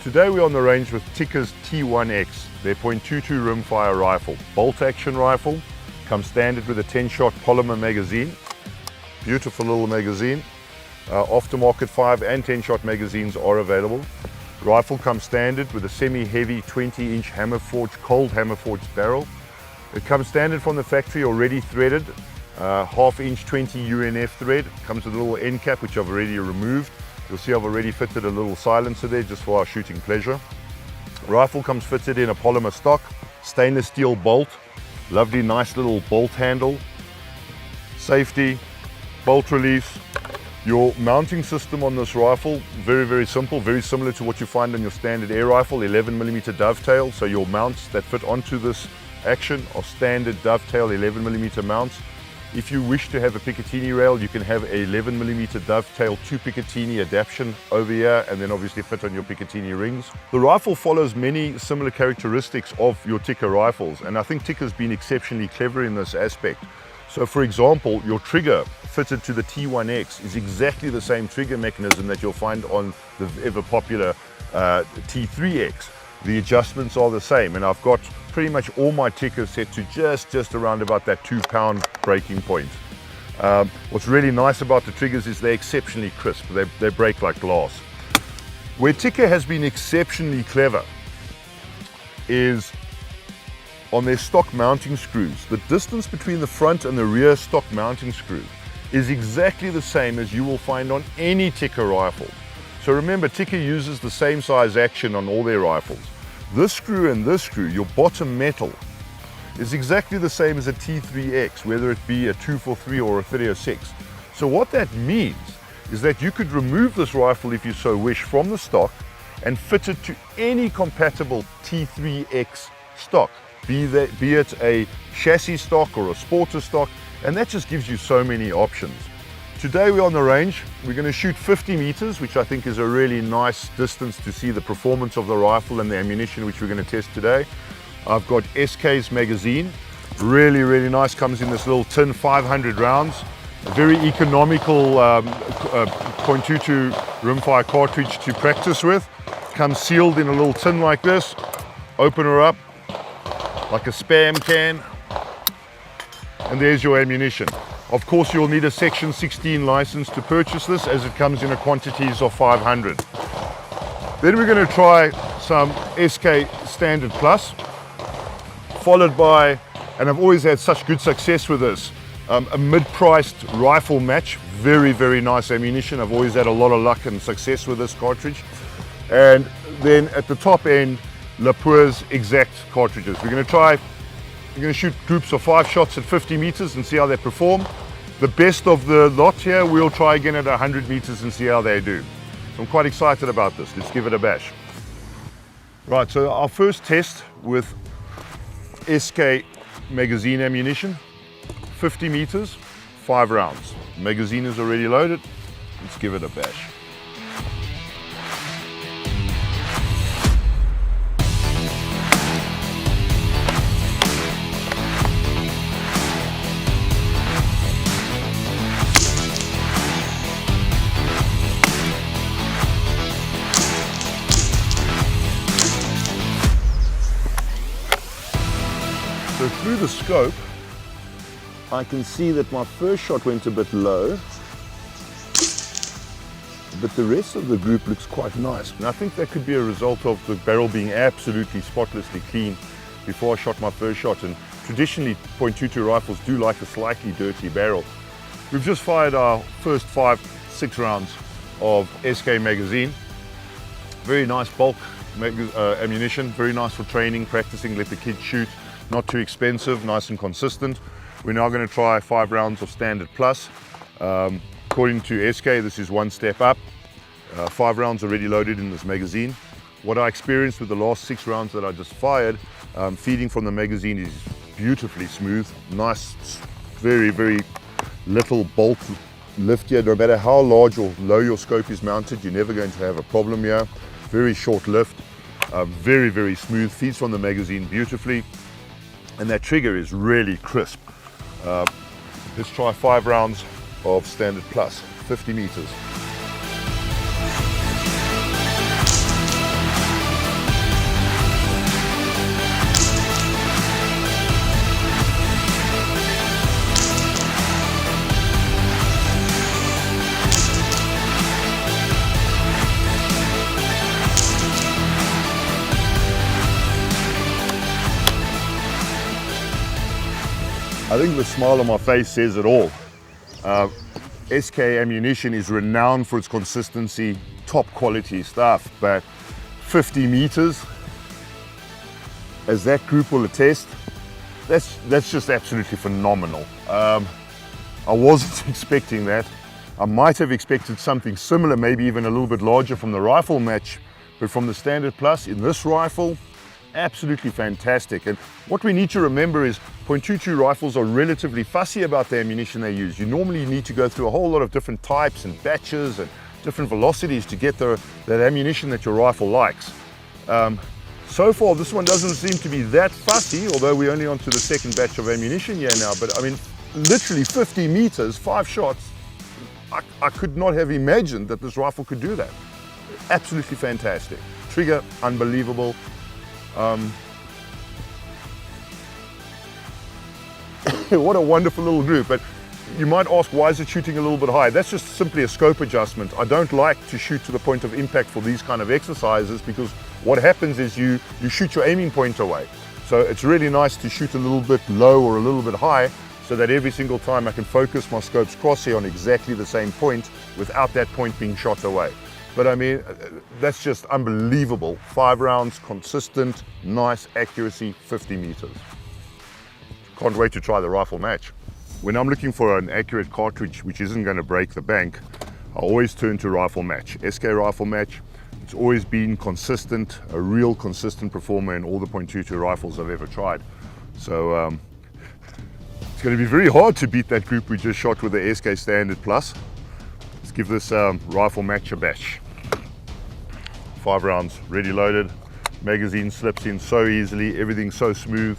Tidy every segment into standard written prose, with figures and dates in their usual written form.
Today we're on the range with Tikka's T1X, their .22 rimfire rifle. Bolt action rifle, comes standard with a 10-shot polymer magazine. Beautiful little magazine. Aftermarket 5 and 10-shot magazines are available. Rifle comes standard with a semi-heavy 20-inch cold hammer forged barrel. It comes standard from the factory, already threaded, half-inch 20 UNF thread. Comes with a little end cap which I've already removed. You'll see I've already fitted a little silencer there just for our shooting pleasure. Rifle comes fitted in a polymer stock, stainless steel bolt, lovely nice little bolt handle, safety, bolt release. Your mounting system on this rifle, very simple, very similar to what you find on your standard air rifle, 11mm dovetail. So your mounts that fit onto this action are standard dovetail 11mm mounts. If you wish to have a Picatinny rail, you can have a 11mm dovetail to Picatinny adaptation over here and then obviously fit on your Picatinny rings. The rifle follows many similar characteristics of your Tikka rifles, and I think Tikka's been exceptionally clever in this aspect. So for example, your trigger fitted to the T1X is exactly the same trigger mechanism that you'll find on the ever popular T3X. The adjustments are the same, and I've got pretty much all my Tikkas set to just around about that 2-pound breaking point. What's really nice about the triggers is they're exceptionally crisp. They break like glass. Where Tikka has been exceptionally clever is on their stock mounting screws. The distance between the front and the rear stock mounting screw is exactly the same as you will find on any Tikka rifle. So remember, Tikka uses the same size action on all their rifles. This screw and this screw, your bottom metal, is exactly the same as a T3X, whether it be a 243 or a 306. So what that means is that you could remove this rifle if you so wish from the stock and fit it to any compatible T3X stock, be it a chassis stock or a sporter stock, and that just gives you so many options. Today we're on the range. We're going to shoot 50 meters, which I think is a really nice distance to see the performance of the rifle and the ammunition which we're going to test today. I've got SK's magazine, really nice, comes in this little tin, 500 rounds. A very economical .22 rimfire cartridge to practice with. Comes sealed in a little tin like this. Open her up like a Spam can, and there's your ammunition. Of course, you'll need a Section 16 license to purchase this, as it comes in quantities of 500. Then we're going to try some SK Standard Plus, followed by, and I've always had such good success with this, a mid-priced rifle match. Very nice ammunition. I've always had a lot of luck and success with this cartridge. And then at the top end, Lapua's exact cartridges. We're going to shoot groups of 5 shots at 50 meters and see how they perform. The best of the lot here, we'll try again at 100 meters and see how they do. So I'm quite excited about this. Let's give it a bash. Right, so our first test with SK magazine ammunition, 50 meters, 5 rounds. The magazine is already loaded. Let's give it a bash. So through the scope, I can see that my first shot went a bit low, but the rest of the group looks quite nice. And I think that could be a result of the barrel being absolutely spotlessly clean before I shot my first shot. And traditionally, .22 rifles do like a slightly dirty barrel. We've just fired our first 5-6 rounds of SK magazine. Very nice bulk ammunition, very nice for training, practicing, let the kids shoot. Not too expensive, nice and consistent. We're now going to try 5 rounds of Standard Plus. According to SK, this is one step up. 5 rounds already loaded in this magazine. What I experienced with the last 6 rounds that I just fired, feeding from the magazine is beautifully smooth. Nice, very little bolt lift here. No matter how large or low your scope is mounted, you're never going to have a problem here. Very short lift, very smooth, feeds from the magazine beautifully. And that trigger is really crisp. Let's try 5 rounds of Standard Plus, 50 meters. I think the smile on my face says it all. SK ammunition is renowned for its consistency, top quality stuff, but 50 meters, as that group will attest, that's just absolutely phenomenal. I wasn't expecting that. I might have expected something similar, maybe even a little bit larger from the rifle match, but from the Standard Plus in this rifle, absolutely fantastic. And what we need to remember is .22 rifles are relatively fussy about the ammunition they use. You normally need to go through a whole lot of different types and batches and different velocities to get that ammunition that your rifle likes. So far, this one doesn't seem to be that fussy, although we're only on to the second batch of ammunition here now. But I mean, literally 50 meters, 5 shots. I could not have imagined that this rifle could do that. Absolutely fantastic. Trigger, unbelievable. What a wonderful little group. But you might ask, why is it shooting a little bit high? That's just simply a scope adjustment. I don't like to shoot to the point of impact for these kind of exercises, because what happens is you shoot your aiming point away. So it's really nice to shoot a little bit low or a little bit high, so that every single time I can focus my scope's crosshair on exactly the same point without that point being shot away. But I mean, that's just unbelievable. 5 rounds, consistent, nice accuracy, 50 meters. Can't wait to try the rifle match. When I'm looking for an accurate cartridge which isn't going to break the bank, I always turn to rifle match. SK rifle match. It's always been consistent, a real consistent performer in all the .22 rifles I've ever tried. So it's going to be very hard to beat that group we just shot with the SK Standard Plus. Let's give this rifle match a bash. 5 rounds, ready loaded. Magazine slips in so easily, everything's so smooth.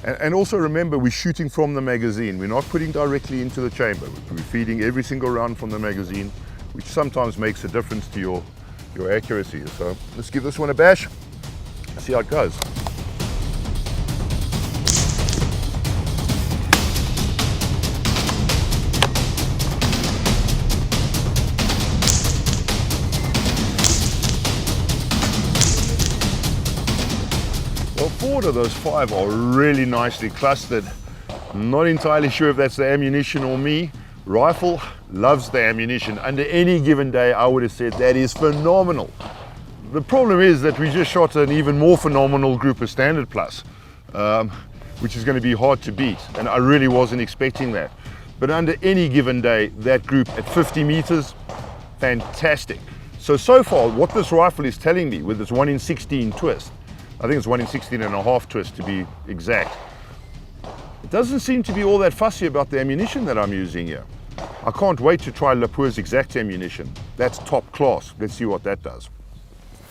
And also remember, we're shooting from the magazine. We're not putting directly into the chamber. We're feeding every single round from the magazine, which sometimes makes a difference to your accuracy. So let's give this one a bash, see how it goes. Well, 4 of those 5 are really nicely clustered. I'm not entirely sure if that's the ammunition or me. Rifle loves the ammunition. Under any given day, I would have said that is phenomenal. The problem is that we just shot an even more phenomenal group of Standard Plus, which is going to be hard to beat. And I really wasn't expecting that. But under any given day, that group at 50 meters, fantastic. So far, what this rifle is telling me with this 1 in 16 twist, I think it's 1 in 16 and a half twist to be exact, it doesn't seem to be all that fussy about the ammunition that I'm using here. I can't wait to try Lapua's exact ammunition. That's top class. Let's see what that does.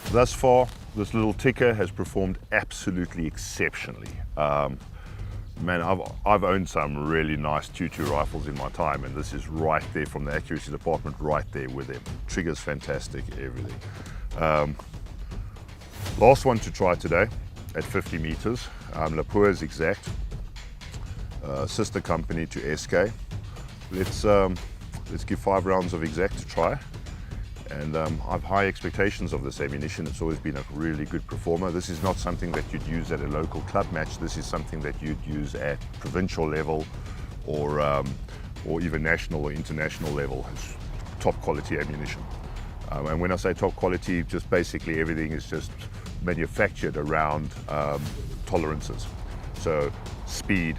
Thus far, this little Tikka has performed absolutely exceptionally. Man, I've owned some really nice .22 rifles in my time, and this is right there from the accuracy department, right there with them. Trigger's fantastic, everything. Last one to try today at 50 meters, Lapua's exact, sister company to SK. Let's give 5 rounds of exact a try. And I have high expectations of this ammunition. It's always been a really good performer. This is not something that you'd use at a local club match. This is something that you'd use at provincial level or even national or international level. It's top quality ammunition. And when I say top quality, just basically everything is just manufactured around tolerances. So speed,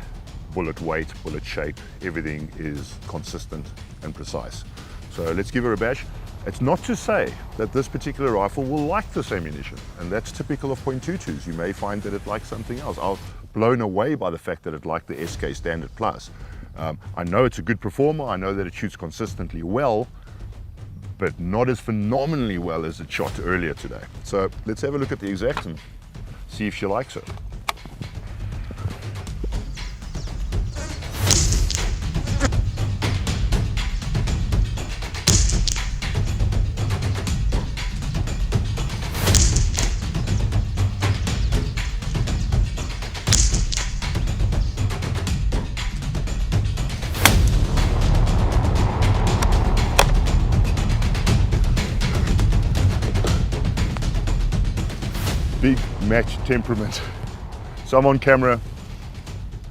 bullet weight, bullet shape, everything is consistent and precise. So let's give it a bash. It's not to say that this particular rifle will like this ammunition, and that's typical of .22s. You may find that it likes something else. I was blown away by the fact that it liked the SK Standard Plus. I know it's a good performer, I know that it shoots consistently well, but not as phenomenally well as it shot earlier today. So let's have a look at the exact and see if she likes it. Big match temperament. So I'm on camera,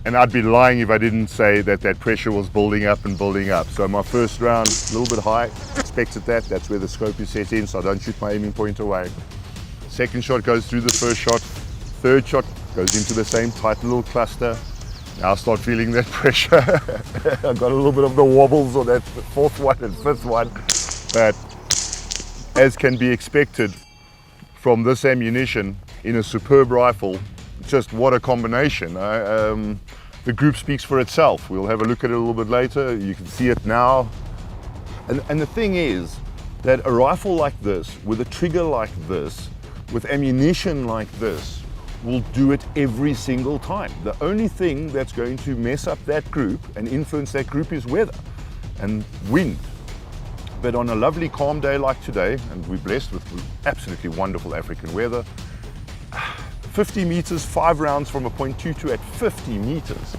And I'd be lying if I didn't say that that pressure was building up and building up. So my first round, a little bit high, expected that. That's where the scope is set in, so I don't shoot my aiming point away. Second shot goes through the first shot. Third shot goes into the same tight little cluster. Now I start feeling that pressure. I got a little bit of the wobbles on that fourth one and fifth one. But as can be expected from this ammunition in a superb rifle, just what a combination. The group speaks for itself. We'll have a look at it a little bit later. You can see it now. And the thing is that a rifle like this, with a trigger like this, with ammunition like this, will do it every single time. The only thing that's going to mess up that group and influence that group is weather and wind. But on a lovely calm day like today, and we're blessed with absolutely wonderful African weather, 50 meters, 5 rounds from a .22 at 50 meters.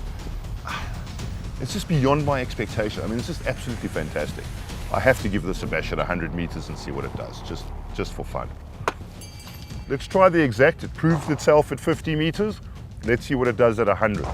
It's just beyond my expectation. I mean, it's just absolutely fantastic. I have to give this a bash at 100 meters and see what it does, just for fun. Let's try the exact. It proved itself at 50 meters. Let's see what it does at 100.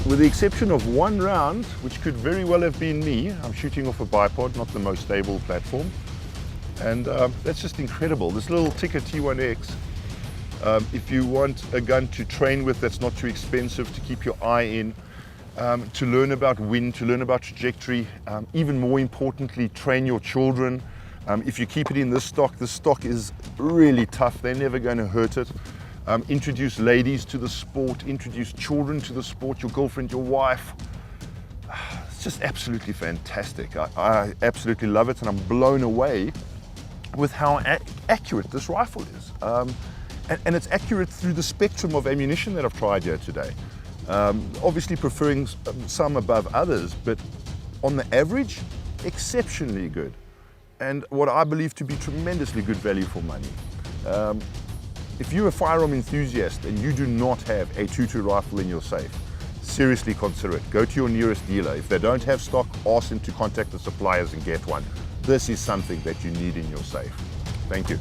With the exception of one round, which could very well have been me, I'm shooting off a bipod, not the most stable platform. And that's just incredible. This little Tikka T1X, if you want a gun to train with that's not too expensive, to keep your eye in, to learn about wind, to learn about trajectory, even more importantly, train your children. If you keep it in this stock is really tough. They're never going to hurt it. Introduce ladies to the sport, introduce children to the sport, your girlfriend, your wife. It's just absolutely fantastic. I absolutely love it, and I'm blown away with how accurate this rifle is. And it's accurate through the spectrum of ammunition that I've tried here today. Obviously preferring some above others, but on the average, exceptionally good. And what I believe to be tremendously good value for money. If you're a firearm enthusiast and you do not have a .22 rifle in your safe, seriously consider it. Go to your nearest dealer. If they don't have stock, ask them to contact the suppliers and get one. This is something that you need in your safe. Thank you.